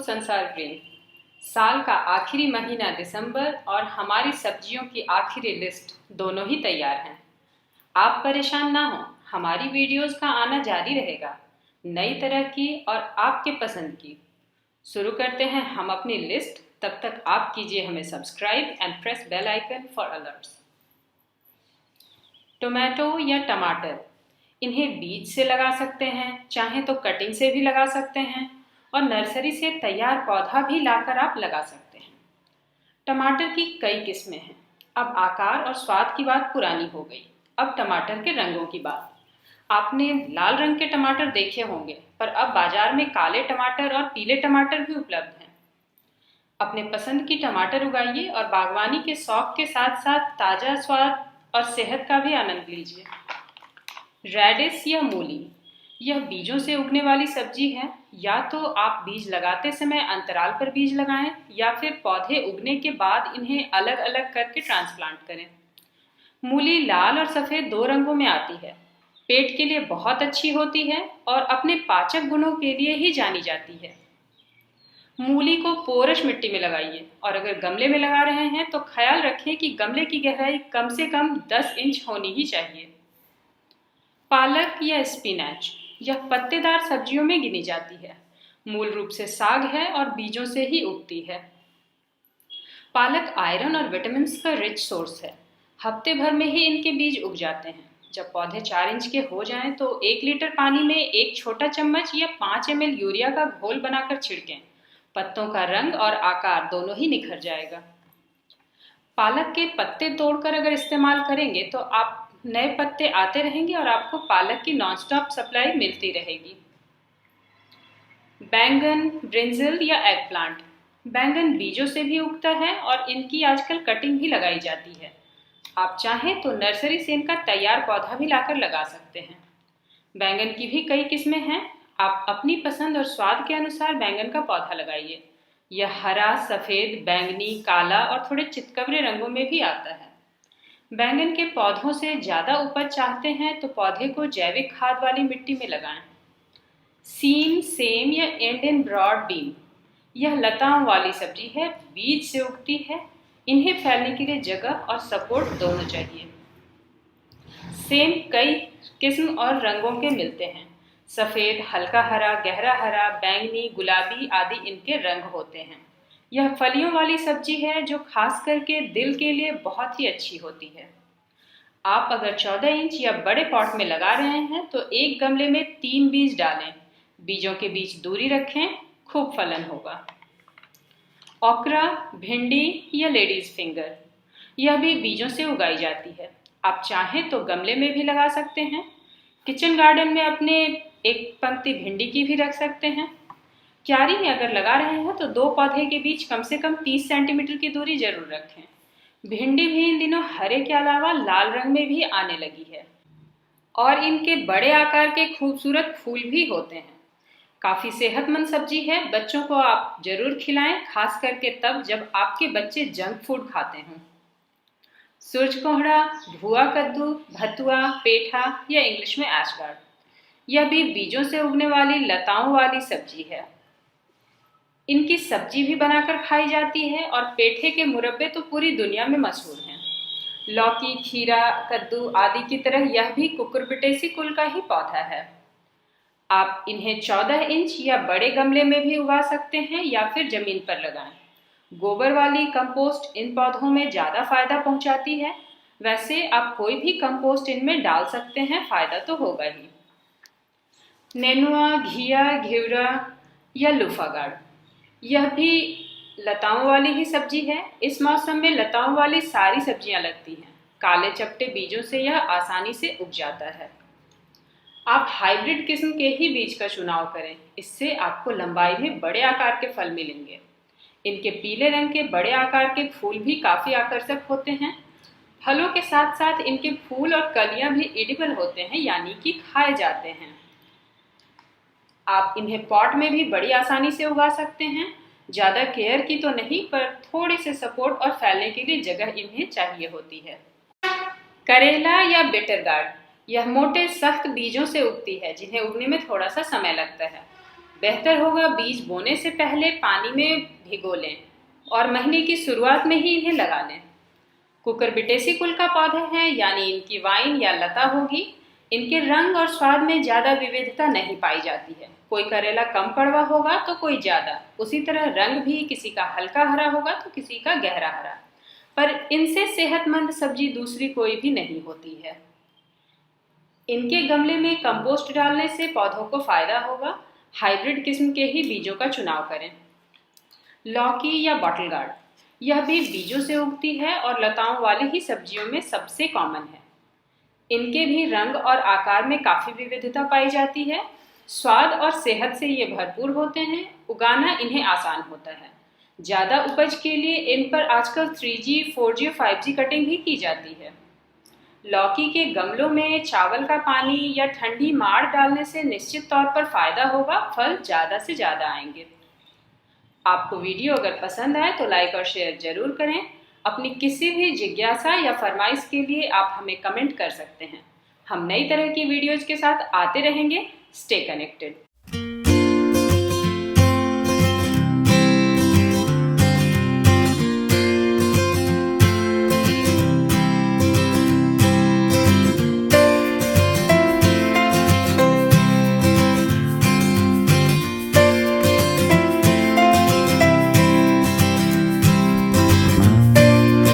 संसार ग्रीन। साल का आखिरी महीना दिसंबर और हमारी सब्जियों की आखिरी लिस्ट दोनों ही तैयार हैं। आप परेशान ना हो, हमारी वीडियोस का आना जारी रहेगा, नई तरह की और आपके पसंद की। शुरू करते हैं हम अपनी लिस्ट। तब तक आप कीजिए हमें subscribe and press bell icon for alerts. Tomato या टमाटर, इन्हें बीज से लगा सकते हैं, चाहे तो कटिंग से भी लगा सकते हैं और नर्सरी से तैयार पौधा भी लाकर आप लगा सकते हैं। टमाटर की कई किस्में हैं। अब आकार और स्वाद की बात पुरानी हो गई, अब टमाटर के रंगों की बात। आपने लाल रंग के टमाटर देखे होंगे, पर अब बाजार में काले टमाटर और पीले टमाटर भी उपलब्ध हैं। अपने पसंद की टमाटर उगाइए और बागवानी के शौक के साथ साथ ताज़ा स्वाद और सेहत का भी आनंद लीजिए। रेडिश या मूली, यह बीजों से उगने वाली सब्जी है। या तो आप बीज लगाते समय अंतराल पर बीज लगाएं या फिर पौधे उगने के बाद इन्हें अलग अलग करके ट्रांसप्लांट करें। मूली लाल और सफ़ेद दो रंगों में आती है। पेट के लिए बहुत अच्छी होती है और अपने पाचक गुणों के लिए ही जानी जाती है। मूली को पोरस मिट्टी में लगाइए और अगर गमले में लगा रहे हैं तो ख्याल रखें कि गमले की गहराई कम से कम 10 इंच होनी ही चाहिए। पालक या स्पिनच, यह पत्तेदार सब्जियों में गिनी जाती है। मूल रूप से साग है और बीजों से ही उगती है। पालक आयरन और विटामिन का रिच सोर्स है। हफ्ते भर में ही इनके बीज उग जाते हैं। जब पौधे 4 इंच के हो जाएं तो 1 लीटर पानी में 1 छोटा चम्मच या 5 ml यूरिया का घोल बनाकर छिड़कें। पत्तों का रंग और आकार दोनों ही निखर जाएगा। पालक के पत्ते तोड़कर अगर इस्तेमाल करेंगे तो आप नए पत्ते आते रहेंगे और आपको पालक की नॉनस्टॉप सप्लाई मिलती रहेगी। बैंगन, ब्रिंजल या एग प्लांट, बैंगन बीजों से भी उगता है और इनकी आजकल कटिंग भी लगाई जाती है। आप चाहें तो नर्सरी से इनका तैयार पौधा भी लाकर लगा सकते हैं। बैंगन की भी कई किस्में हैं। आप अपनी पसंद और स्वाद के अनुसार बैंगन का पौधा लगाइए। यह हरा, सफ़ेद, बैंगनी, काला और थोड़े चितकबरे रंगों में भी आता है। बैंगन के पौधों से ज़्यादा उपज चाहते हैं तो पौधे को जैविक खाद वाली मिट्टी में लगाएं। सीम, सेम या इंडियन ब्रॉड बीन, यह लताओं वाली सब्जी है, बीज से उगती है। इन्हें फैलने के लिए जगह और सपोर्ट दोनों चाहिए। सेम कई किस्म और रंगों के मिलते हैं। सफ़ेद, हल्का हरा, गहरा हरा, बैंगनी, गुलाबी आदि इनके रंग होते हैं। यह फलियों वाली सब्जी है जो खास करके दिल के लिए बहुत ही अच्छी होती है। आप अगर 14 इंच या बड़े पॉट में लगा रहे हैं तो एक गमले में 3 बीज डालें। बीजों के बीच दूरी रखें, खूब फलन होगा। ओकरा, भिंडी या लेडीज फिंगर, यह भी बीजों से उगाई जाती है। आप चाहें तो गमले में भी लगा सकते हैं। किचन गार्डन में अपने एक पंक्ति भिंडी की भी रख सकते हैं। क्यारी में अगर लगा रहे हैं तो 2 पौधे के बीच कम से कम 30 सेंटीमीटर की दूरी जरूर रखें। भिंडी भी इन दिनों हरे के अलावा लाल रंग में भी आने लगी है और इनके बड़े आकार के खूबसूरत फूल भी होते हैं। काफ़ी सेहतमंद सब्जी है। बच्चों को आप जरूर खिलाएं, खास करके तब जब आपके बच्चे जंक फूड खाते हों। सूरजकोहड़ा, भुआ कद्दू, भतुआ, पेठा या इंग्लिश में एशगार्ड, यह भी बीजों से उगने वाली लताओं वाली सब्जी है। इनकी सब्जी भी बनाकर खाई जाती है और पेठे के मुरब्बे तो पूरी दुनिया में मशहूर हैं। लौकी, खीरा, कद्दू आदि की तरह यह भी कुकुरबिटेसी कुल का ही पौधा है। आप इन्हें 14 इंच या बड़े गमले में भी उगा सकते हैं या फिर जमीन पर लगाएं। गोबर वाली कंपोस्ट इन पौधों में ज़्यादा फायदा पहुंचाती है। वैसे आप कोई भी कंपोस्ट इनमें डाल सकते हैं, फायदा तो होगा ही। नेनुआ, घिया, घेवड़ा या लूफागाड़, यह भी लताओं वाली ही सब्जी है। इस मौसम में लताओं वाली सारी सब्जियां लगती हैं। काले चपटे बीजों से यह आसानी से उग जाता है। आप हाइब्रिड किस्म के ही बीज का चुनाव करें, इससे आपको लंबाई में बड़े आकार के फल मिलेंगे। इनके पीले रंग के बड़े आकार के फूल भी काफ़ी आकर्षक होते हैं। फलों के साथ साथ इनके फूल और कलियां भी एडिबल होते हैं, यानी कि खाए जाते हैं। आप इन्हें पॉट में भी बड़ी आसानी से उगा सकते हैं। ज़्यादा केयर की तो नहीं, पर थोड़े से सपोर्ट और फैलने के लिए जगह इन्हें चाहिए होती है। करेला या बिटर गार्ड, यह मोटे सख्त बीजों से उगती है जिन्हें उगने में थोड़ा सा समय लगता है। बेहतर होगा बीज बोने से पहले पानी में भिगो लें और महीने की शुरुआत में ही इन्हें लगा लें। कुकुरबिटेसी कुल का पौधा है, यानी इनकी वाइन या लता होगी। इनके रंग और स्वाद में ज़्यादा विविधता नहीं पाई जाती है। कोई करेला कम कड़वा होगा तो कोई ज़्यादा। उसी तरह रंग भी किसी का हल्का हरा होगा तो किसी का गहरा हरा। पर इनसे सेहतमंद सब्जी दूसरी कोई भी नहीं होती है। इनके गमले में कंपोस्ट डालने से पौधों को फायदा होगा। हाइब्रिड किस्म के ही बीजों का चुनाव करें। लौकी या बॉटल गार्ड, यह भी बीजों से उगती है और लताओं वाली ही सब्जियों में सबसे कॉमन है। इनके भी रंग और आकार में काफ़ी विविधता पाई जाती है। स्वाद और सेहत से ये भरपूर होते हैं। उगाना इन्हें आसान होता है। ज़्यादा उपज के लिए इन पर आजकल 3G, 4G और 5G कटिंग भी की जाती है। लौकी के गमलों में चावल का पानी या ठंडी माड़ डालने से निश्चित तौर पर फायदा होगा। फल ज़्यादा से ज़्यादा आएंगे। आपको वीडियो अगर पसंद आए तो लाइक और शेयर जरूर करें। अपनी किसी भी जिज्ञासा या फरमाइश के लिए आप हमें कमेंट कर सकते हैं। हम नई तरह की वीडियोज़ के साथ आते रहेंगे। Stay connected.